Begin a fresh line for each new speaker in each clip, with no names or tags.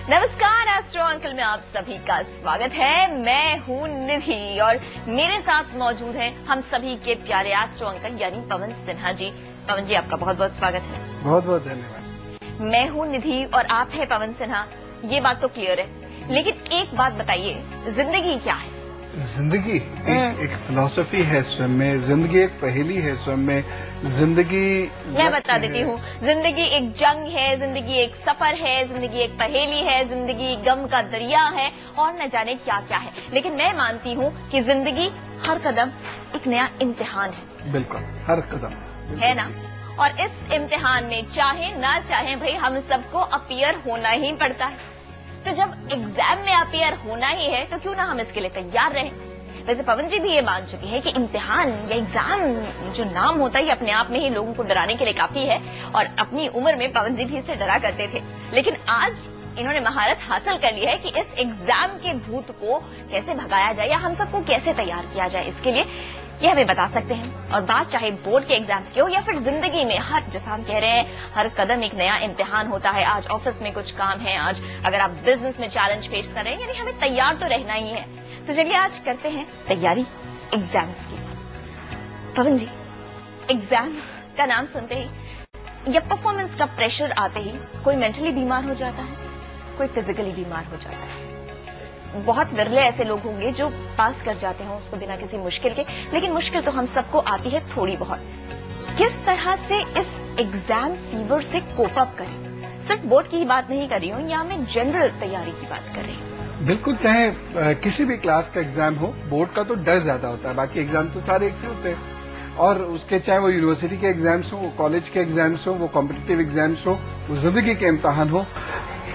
नमस्कार astro uncle में आप सभी का स्वागत है। मैं हूं निधि और मेरे साथ मौजूद हैं हम सभी के प्यारे एस्ट्रो अंकल यानी पवन सिन्हा जी। पवन जी आपका बहुत बहुत स्वागत है।
बहुत बहुत धन्यवाद।
मैं हूं निधि और आप हैं पवन सिन्हा, ये बात तो क्लियर है, लेकिन एक बात बताइए, जिंदगी क्या है?
जिंदगी एक फिलॉसफी है स्वयं में, जिंदगी एक पहेली है स्वयं में, जिंदगी
मैं बता देती हूँ, जिंदगी एक जंग है, जिंदगी एक सफर है, जिंदगी एक पहेली है, जिंदगी गम का दरिया है और न जाने क्या क्या है। लेकिन मैं मानती हूँ कि जिंदगी हर कदम एक नया इम्तिहान है।
बिल्कुल, हर कदम
है ना। और इस इम्तिहान में चाहे ना चाहे भाई हम सबको अपीयर होना ही पड़ता है। तो जब एग्जाम में अपीयर होना ही है तो क्यों ना हम इसके लिए तैयार रहें। वैसे पवन जी भी ये मान चुके हैं कि इम्तिहान या एग्जाम जो नाम होता है अपने आप में ही लोगों को डराने के लिए काफी है और अपनी उम्र में पवन जी भी इससे डरा करते थे। लेकिन आज इन्होंने महारत हासिल कर ली है कि इस एग्जाम के भूत को कैसे भगाया जाए या हम सबको कैसे तैयार किया जाए, इसके लिए ये हमें बता सकते हैं। और बात चाहे बोर्ड के एग्जाम्स की हो या फिर जिंदगी में, हर जैसा हम कह रहे हैं हर कदम एक नया इम्तिहान होता है। आज ऑफिस में कुछ काम है, आज अगर आप बिजनेस में चैलेंज फेस कर रहे हैं, यानी हमें तैयार तो रहना ही है। तो चलिए आज करते हैं तैयारी एग्जाम्स की। पवन जी, एग्जाम का नाम सुनते ही या परफॉर्मेंस का प्रेशर आते ही कोई मेंटली बीमार हो जाता है, कोई फिजिकली बीमार हो जाता है। बहुत विरले ऐसे लोग होंगे जो पास कर जाते हैं उसको बिना किसी मुश्किल के, लेकिन मुश्किल तो हम सबको आती है थोड़ी बहुत। किस तरह से इस एग्जाम फीवर से कोप अप करें? सिर्फ बोर्ड की ही बात नहीं कर रही हूँ, या मैं जनरल तैयारी की बात कर रही हूँ।
बिल्कुल, चाहे किसी भी क्लास का एग्जाम हो, बोर्ड का तो डर ज्यादा होता है, बाकी एग्जाम तो सारे एक से होते हैं। और उसके चाहे वो यूनिवर्सिटी के एग्जाम्स हो, वो कॉलेज के एग्जाम्स हो, वो कॉम्पिटिटिव एग्जाम्स हो, वो जिंदगी के इम्तिहान हो,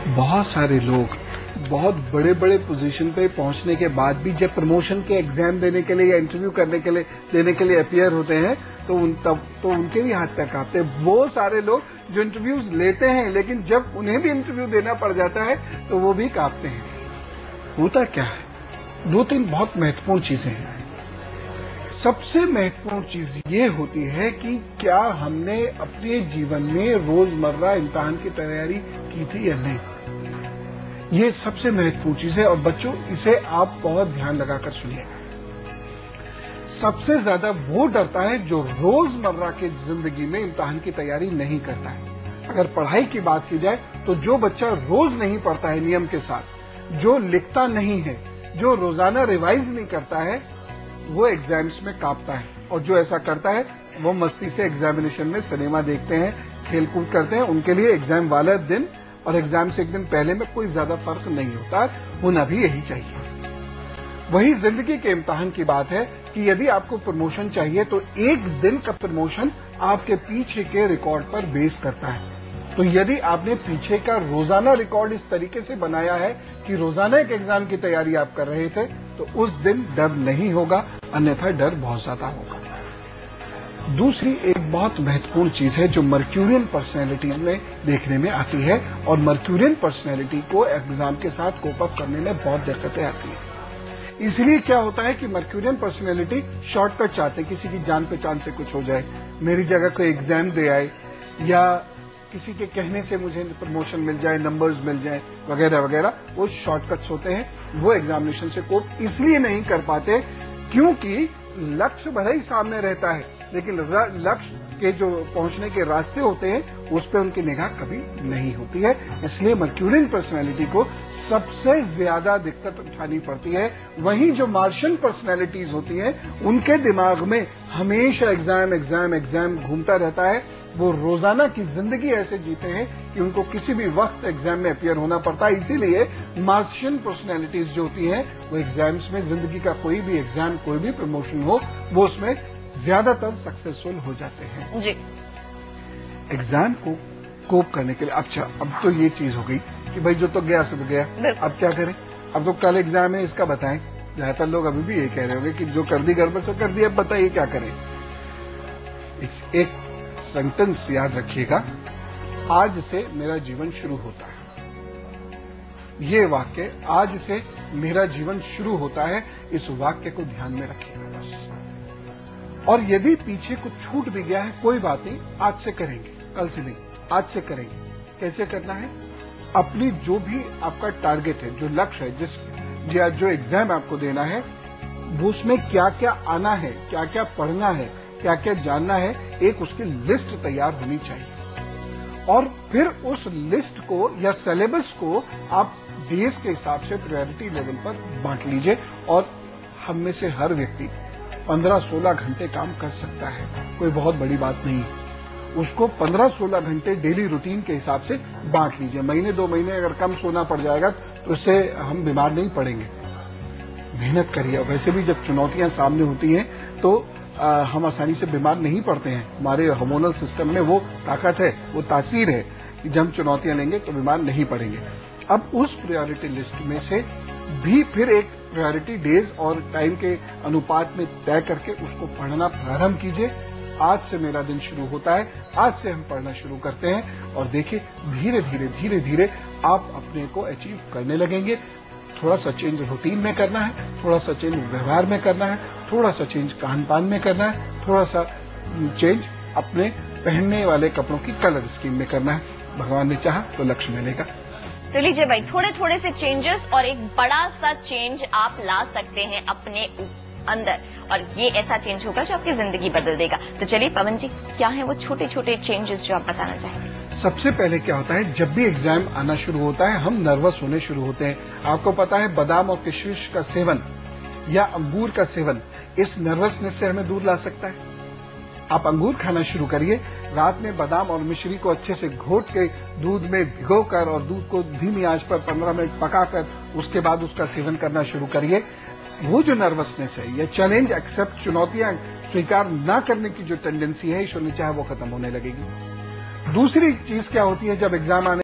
बहुत सारे लोग बहुत बड़े बड़े पोजीशन पे पहुंचने के बाद भी जब प्रमोशन के एग्जाम देने के लिए या इंटरव्यू देने के लिए अपीयर होते हैं तो उनके भी हाथ पैर कांपते हैं। वो सारे लोग जो इंटरव्यूज लेते हैं लेकिन जब उन्हें भी इंटरव्यू देना पड़ जाता है तो वो भी कांपते हैं। होता क्या है, दो तीन बहुत महत्वपूर्ण चीजें हैं। सबसे महत्वपूर्ण चीज ये होती है कि क्या हमने अपने जीवन में रोजमर्रा इम्तिहान की तैयारी की थी या नहीं। ये सबसे महत्वपूर्ण चीज है और बच्चों इसे आप बहुत ध्यान लगाकर सुनिएगा। सबसे ज्यादा वो डरता है जो रोजमर्रा की जिंदगी में इम्तिहान की तैयारी नहीं करता है। अगर पढ़ाई की बात की जाए तो जो बच्चा रोज नहीं पढ़ता है नियम के साथ, जो लिखता नहीं है, जो रोजाना रिवाइज नहीं करता है, वो एग्जाम्स में कांपता है। और जो ऐसा करता है वो मस्ती से एग्जामिनेशन में सिनेमा देखते हैं, खेलकूद करते हैं। उनके लिए एग्जाम वाला दिन और एग्जाम से एक दिन पहले में कोई ज्यादा फर्क नहीं होता, होना भी यही चाहिए। वही जिंदगी के इम्तिहान की बात है कि यदि आपको प्रमोशन चाहिए तो एक दिन का प्रमोशन आपके पीछे के रिकॉर्ड पर बेस करता है। तो यदि आपने पीछे का रोजाना रिकॉर्ड इस तरीके से बनाया है कि रोजाना एक एग्जाम की तैयारी आप कर रहे थे तो उस दिन डर नहीं होगा, अन्यथा डर बहुत ज्यादा होगा। दूसरी एक बहुत महत्वपूर्ण चीज है जो मर्क्यूरियन पर्सनैलिटी में देखने में आती है और मर्क्यूरियन पर्सनैलिटी को एग्जाम के साथ कोप अप करने में बहुत दिक्कतें आती हैं। इसलिए क्या होता है कि मर्क्यूरियन पर्सनैलिटी शॉर्टकट चाहते हैं, किसी की जान पहचान से कुछ हो जाए, मेरी जगह कोई एग्जाम दे आए, या किसी के कहने से मुझे प्रमोशन मिल जाए, नंबर्स मिल जाए, वगैरह वगैरह। वो शॉर्टकट्स होते हैं। वो एग्जामिनेशन से कोप इसलिए नहीं कर पाते क्योंकि लक्ष्य भले ही सामने रहता है लेकिन लक्ष्य के जो पहुंचने के रास्ते होते हैं उस पर उनकी निगाह कभी नहीं होती है। इसलिए मर्क्यूरियन पर्सनैलिटी को सबसे ज्यादा दिक्कत उठानी पड़ती है। वहीं जो मार्शियन पर्सनैलिटीज होती हैं उनके दिमाग में हमेशा एग्जाम एग्जाम एग्जाम घूमता रहता है। वो रोजाना की जिंदगी ऐसे जीते हैं कि उनको किसी भी वक्त एग्जाम में अपीयर होना पड़ता है। इसीलिए मार्शियन पर्सनैलिटीज जो होती हैं वो एग्जाम्स में, जिंदगी का कोई भी एग्जाम, कोई भी प्रमोशन हो, वो उसमें ज्यादातर सक्सेसफुल हो जाते हैं। जी। एग्जाम को कोप करने के लिए अच्छा, अब तो ये चीज हो गई कि भाई जो तो गया सो गया, अब क्या करें। अब तो कल एग्जाम है, इसका बताएं। ज्यादातर लोग अभी भी ये कह रहे होंगे कि जो कर दी गड़बड़ सो कर दी, अब बताइए क्या करें। एक सेंटेंस याद रखिएगा, आज से मेरा जीवन शुरू होता है। ये वाक्य, आज से मेरा जीवन शुरू होता है, इस वाक्य को ध्यान में रखिएगा बस। और यदि पीछे कुछ छूट भी गया है कोई बात नहीं, आज से करेंगे, कल से नहीं, आज से करेंगे। कैसे करना है? अपनी जो भी आपका टारगेट है, जो लक्ष्य है, या जो एग्जाम आपको देना है, वो उसमें क्या क्या आना है, क्या क्या पढ़ना है, क्या क्या जानना है, एक उसकी लिस्ट तैयार होनी चाहिए। और फिर उस लिस्ट को या सिलेबस को आप डेज के हिसाब से प्रायोरिटी लेवल पर बांट लीजिए। और हम में से हर व्यक्ति 15-16 घंटे काम कर सकता है, कोई बहुत बड़ी बात नहीं है। उसको 15-16 घंटे डेली रूटीन के हिसाब से बांट लीजिए। महीने 2 महीने अगर कम सोना पड़ जाएगा तो उससे हम बीमार नहीं पड़ेंगे। मेहनत करिए। वैसे भी जब चुनौतियां सामने होती हैं तो हम आसानी से बीमार नहीं पड़ते हैं। हमारे हार्मोनल सिस्टम में वो ताकत है, वो तासीर है कि जब हम चुनौतियां लेंगे तो बीमार नहीं पड़ेंगे। अब उस प्रायोरिटी लिस्ट में से भी फिर एक प्रायोरिटी डेज और टाइम के अनुपात में तय करके उसको पढ़ना प्रारंभ कीजिए। आज से मेरा दिन शुरू होता है, आज से हम पढ़ना शुरू करते हैं और देखिए धीरे धीरे आप अपने को अचीव करने लगेंगे। थोड़ा सा चेंज रूटीन में करना है, थोड़ा सा चेंज व्यवहार में करना है, थोड़ा सा चेंज खान पान में करना है, थोड़ा सा चेंज अपने पहनने वाले कपड़ों की कलर स्कीम में करना है। भगवान ने चाहा तो लक्ष्य मिलेगा।
तो लीजिए भाई, थोड़े थोड़े से चेंजेस और एक बड़ा सा चेंज आप ला सकते हैं अपने अंदर, और ये ऐसा चेंज होगा जो आपकी जिंदगी बदल देगा। तो चलिए पवन जी, क्या है वो छोटे छोटे चेंजेस जो आप बताना चाहेंगे?
सबसे पहले क्या होता है, जब भी एग्जाम आना शुरू होता है हम नर्वस होने शुरू होते हैं। आपको पता है बादाम और किशमिश का सेवन या अंगूर का सेवन इस नर्वसनेस से हमें दूर ला सकता है। आप अंगूर खाना शुरू करिए, रात में बादाम और मिश्री को अच्छे से घोट के दूध में भिगोकर और दूध को धीमी आंच पर 15 मिनट पकाकर उसके बाद उसका सेवन करना शुरू करिए। वो जो नर्वसनेस है या चैलेंज एक्सेप्ट, चुनौतियां स्वीकार ना करने की जो टेंडेंसी है, ईश्वर ने चाहा वो खत्म होने लगेगी। दूसरी चीज क्या होती है, जब एग्जाम आने